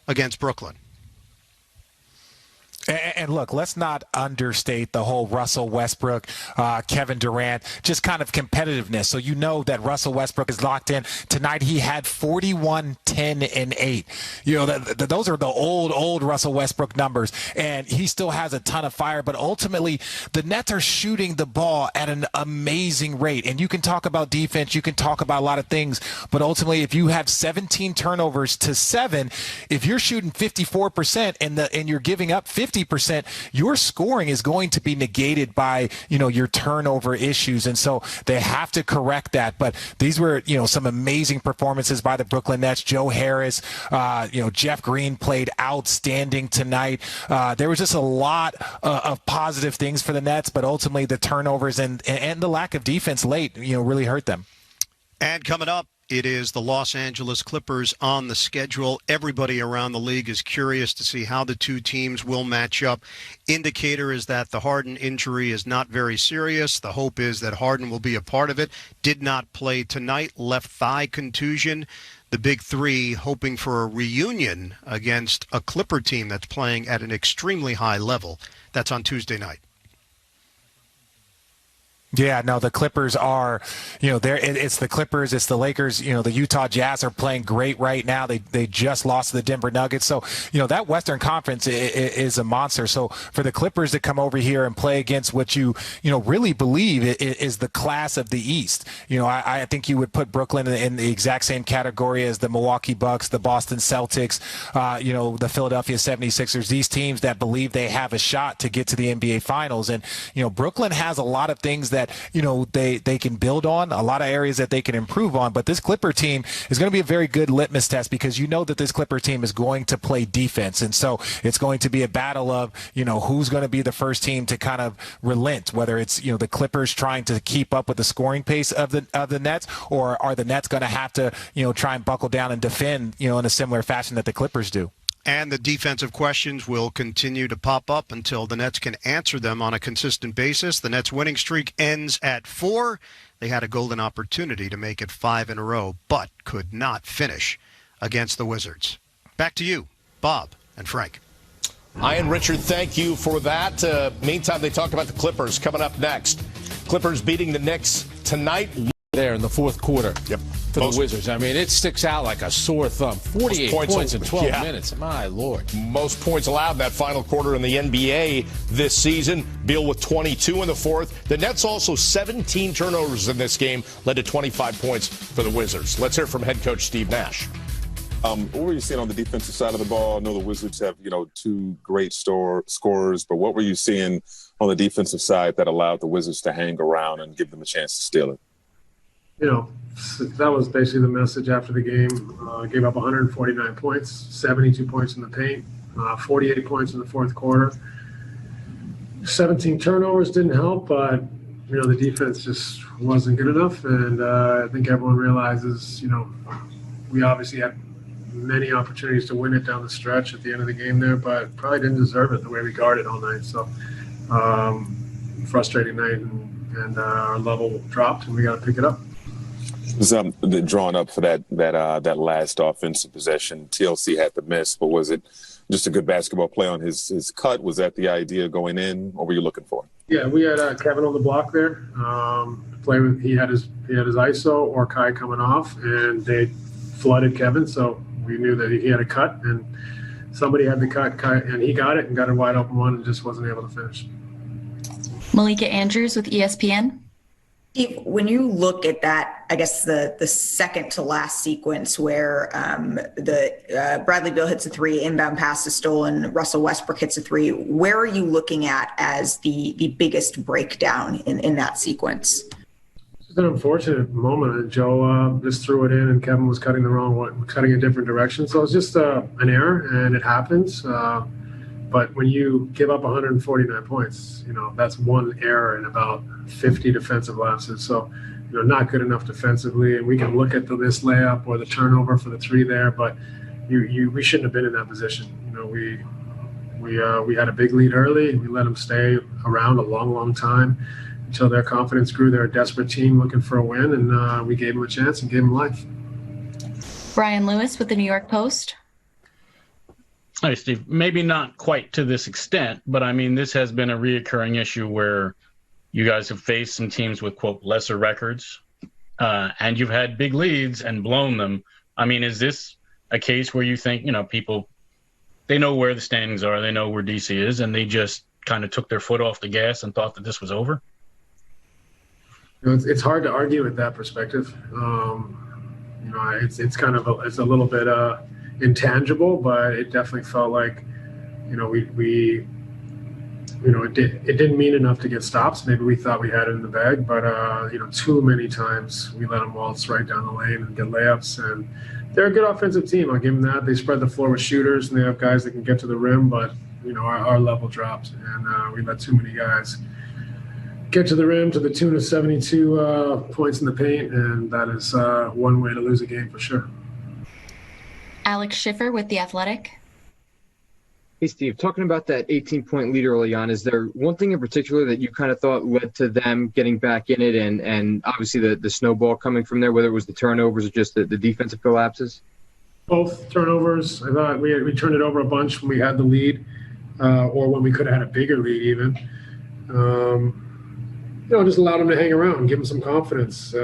against Brooklyn. And look, let's not understate the whole Russell Westbrook, Kevin Durant, just kind of competitiveness. So you know that Russell Westbrook is locked in. Tonight he had 41, 10, and 8. You know, those are the old Russell Westbrook numbers. And he still has a ton of fire. But ultimately, the Nets are shooting the ball at an amazing rate. And you can talk about defense. You can talk about a lot of things. But ultimately, if you have 17 turnovers to 7, if you're shooting 54% and you're giving up 50%, your scoring is going to be negated by, your turnover issues. And so they have to correct that. But these were, some amazing performances by the Brooklyn Nets. Joe Harris, Jeff Green played outstanding tonight. There was just a lot of positive things for the Nets, but ultimately the turnovers and the lack of defense late, really hurt them. And coming up, it is the Los Angeles Clippers on the schedule. Everybody around the league is curious to see how the two teams will match up. Indicator is that the Harden injury is not very serious. The hope is that Harden will be a part of it. Did not play tonight. Left thigh contusion. The big three hoping for a reunion against a Clipper team that's playing at an extremely high level. That's on Tuesday night. Yeah, no, the Clippers are, it's the Clippers, it's the Lakers, the Utah Jazz are playing great right now. They just lost to the Denver Nuggets. So, that Western Conference is a monster. So for the Clippers to come over here and play against what you really believe is the class of the East. I think you would put Brooklyn in the exact same category as the Milwaukee Bucks, the Boston Celtics, the Philadelphia 76ers, these teams that believe they have a shot to get to the NBA Finals. And, Brooklyn has a lot of things that they can build on, a lot of areas that they can improve on. But this Clipper team is going to be a very good litmus test because that this Clipper team is going to play defense. And so it's going to be a battle of, who's going to be the first team to kind of relent, whether it's, the Clippers trying to keep up with the scoring pace of the Nets, or are the Nets going to have to, try and buckle down and defend, in a similar fashion that the Clippers do. And the defensive questions will continue to pop up until the Nets can answer them on a consistent basis. The Nets' winning streak ends at 4. They had a golden opportunity to make it 5 in a row, but could not finish against the Wizards. Back to you, Bob and Frank. Ian, Richard, thank you for that. Meantime, they talk about the Clippers coming up next. Clippers beating the Knicks tonight. There in the fourth quarter for the Wizards. I mean, it sticks out like a sore thumb. 48 points in 12 minutes. My Lord. Most points allowed in that final quarter in the NBA this season. Beal with 22 in the fourth. The Nets also 17 turnovers in this game, led to 25 points for the Wizards. Let's hear from head coach Steve Nash. What were you seeing on the defensive side of the ball? I know the Wizards have, two great scorers, but what were you seeing on the defensive side that allowed the Wizards to hang around and give them a chance to steal it? That was basically the message after the game. Gave up 149 points, 72 points in the paint, 48 points in the fourth quarter. 17 turnovers didn't help, but, the defense just wasn't good enough. And I think everyone realizes, we obviously had many opportunities to win it down the stretch at the end of the game there, but probably didn't deserve it the way we guarded all night. So frustrating night, and our level dropped, and we got to pick it up. Was drawn up for that last offensive possession. TLC had the miss, but was it just a good basketball play on his cut? Was that the idea going in? What were you looking for? Yeah, we had Kevin on the block there. He had his ISO or Kai coming off, and they flooded Kevin, so we knew that he had a cut, and somebody had the cut, Kai, and he got it a wide open one and just wasn't able to finish. Malika Andrews with ESPN. Steve, when you look at that, I guess the second to last sequence where Bradley Beal hits a 3, inbound pass is stolen, Russell Westbrook hits a 3, where are you looking at as the biggest breakdown in that sequence? It's an unfortunate moment. Joe just threw it in, and Kevin was cutting the wrong one, cutting a different direction. So it's just an error, and it happens. But when you give up 149 points, that's one error in about 50 defensive lapses. So, not good enough defensively. And we can look at this layup or the turnover for the 3 there, but we shouldn't have been in that position. We had a big lead early. We let them stay around a long, long time until their confidence grew. They're a desperate team looking for a win, and we gave them a chance and gave them life. Brian Lewis with the New York Post. Hi, Steve. Maybe not quite to this extent, but I mean, this has been a reoccurring issue where you guys have faced some teams with, quote, lesser records, and you've had big leads and blown them. I mean, is this a case where you think, people, they know where the standings are, they know where DC is, and they just kind of took their foot off the gas and thought that this was over? It's hard to argue with that perspective. It's kind of it's a little bit intangible, but it definitely felt like, it didn't mean enough to get stops. Maybe we thought we had it in the bag, but too many times we let them waltz right down the lane and get layups. And they're a good offensive team. I'll give them that. They spread the floor with shooters, and they have guys that can get to the rim. But our level dropped, and we let too many guys get to the rim to the tune of 72 points in the paint, and that is one way to lose a game for sure. Alex Schiffer with The Athletic. Hey, Steve, talking about that 18-point lead early on, is there one thing in particular that you kind of thought led to them getting back in it and obviously the snowball coming from there, whether it was the turnovers or just the defensive collapses? Both turnovers. I thought we turned it over a bunch when we had the lead, or when we could have had a bigger lead even. Just allowed them to hang around and give them some confidence.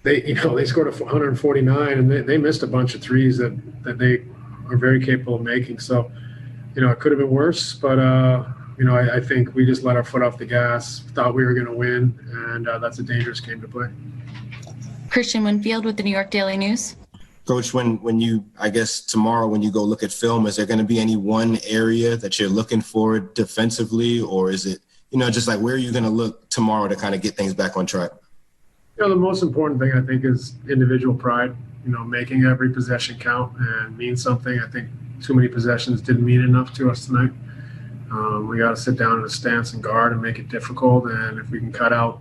They scored 149, and they missed a bunch of threes that they are very capable of making. So, it could have been worse, but I think we just let our foot off the gas, thought we were going to win, and that's a dangerous game to play. Christian Winfield with the New York Daily News. Coach, when you, I guess tomorrow when you go look at film, is there going to be any one area that you're looking for defensively, or is it, just like where are you going to look tomorrow to kind of get things back on track? The most important thing I think is individual pride, making every possession count and mean something. I think too many possessions didn't mean enough to us tonight. We got to sit down in a stance and guard and make it difficult. And if we can cut out,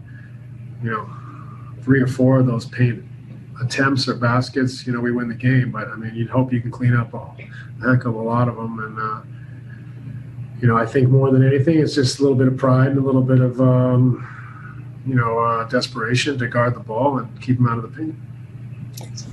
3 or 4 of those paint attempts or baskets, we win the game. But I mean, you'd hope you can clean up a heck of a lot of them. And, I think more than anything, it's just a little bit of pride and a little bit of, desperation to guard the ball and keep them out of the paint.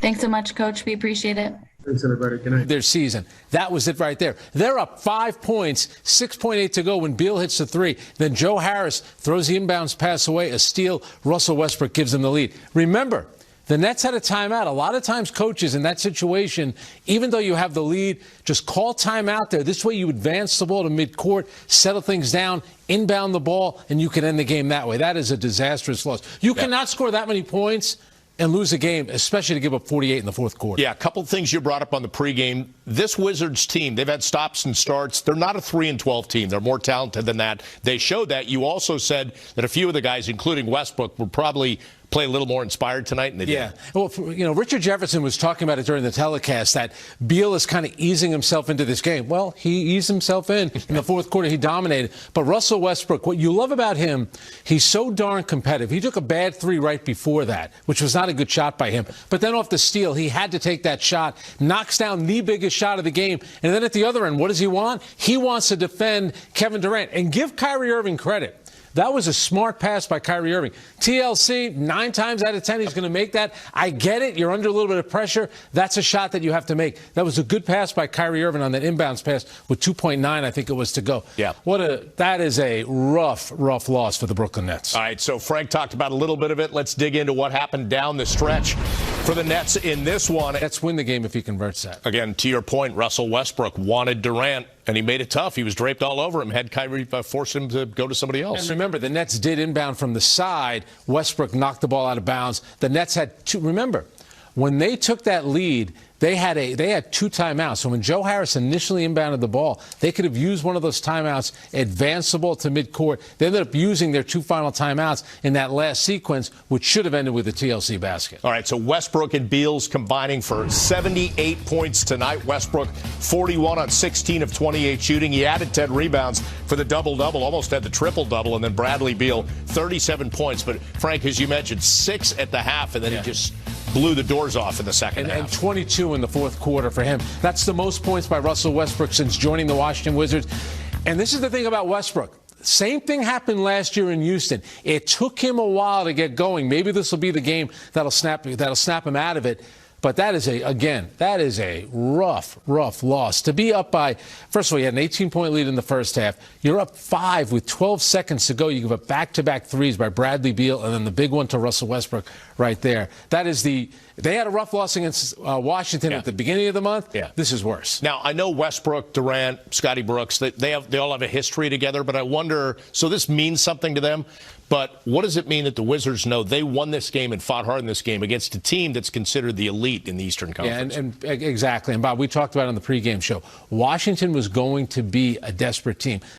Thanks so much, Coach. We appreciate it. Thanks, everybody. Good night. Their season. That was it right there. They're up 5 points, 6.8 to go when Beal hits the 3. Then Joe Harris throws the inbounds pass away, a steal. Russell Westbrook gives them the lead. Remember, the Nets had a timeout. A lot of times coaches in that situation, even though you have the lead, just call timeout there. This way you advance the ball to midcourt, settle things down, inbound the ball, and you can end the game that way. That is a disastrous loss. You cannot score that many points and lose a game, especially to give up 48 in the fourth quarter. Yeah, a couple of things you brought up on the pregame. This Wizards team, they've had stops and starts. They're not a 3-12 team. They're more talented than that. They showed that. You also said that a few of the guys, including Westbrook, will probably play a little more inspired tonight, and they did. Well, Richard Jefferson was talking about it during the telecast that Beal is kind of easing himself into this game. Well, he eased himself in the fourth quarter. He dominated. But Russell Westbrook, what you love about him, he's so darn competitive. He took a bad 3 right before that, which was not a good shot by him. But then off the steal, he had to take that shot, knocks down the biggest shot of the game. And then at the other end, what does he want? He wants to defend Kevin Durant. And give Kyrie Irving credit. That was a smart pass by Kyrie Irving. TLC, 9 times out of 10, he's going to make that. I get it. You're under a little bit of pressure. That's a shot that you have to make. That was a good pass by Kyrie Irving on that inbounds pass with 2.9, I think it was, to go. Yeah. That is a rough loss for the Brooklyn Nets. All right, so Frank talked about a little bit of it. Let's dig into what happened down the stretch for the Nets in this one. Nets win the game if he converts that. Again, to your point, Russell Westbrook wanted Durant, and he made it tough. He was draped all over him. Had Kyrie forced him to go to somebody else. And remember, the Nets did inbound from the side. Westbrook knocked the ball out of bounds. The Nets had 2. Remember, when they took that lead, they had 2 timeouts. So when Joe Harris initially inbounded the ball, they could have used one of those timeouts, advanced the ball to midcourt. They ended up using their 2 final timeouts in that last sequence, which should have ended with a TLC basket. All right, so Westbrook and Beals combining for 78 points tonight. Westbrook 41 on 16 of 28 shooting. He added 10 rebounds for the double-double, almost had the triple-double, and then Bradley Beal 37 points. But Frank, as you mentioned, 6 at the half, and then he just blew the doors off in the second half. And 22 in the fourth quarter for him. That's the most points by Russell Westbrook since joining the Washington Wizards. And this is the thing about Westbrook. Same thing happened last year in Houston. It took him a while to get going. Maybe this will be the game that'll snap him out of it. But that is a rough loss. To be up by, first of all, you had an 18-point lead in the first half. You're up 5 with 12 seconds to go. You give up back-to-back threes by Bradley Beal and then the big one to Russell Westbrook right there. They had a rough loss against Washington at the beginning of the month. Yeah. This is worse. Now, I know Westbrook, Durant, Scotty Brooks, they all have a history together, but I wonder, so this means something to them, but what does it mean that the Wizards know they won this game and fought hard in this game against a team that's considered the elite in the Eastern Conference? Yeah, and exactly. And Bob, we talked about it on the pregame show. Washington was going to be a desperate team.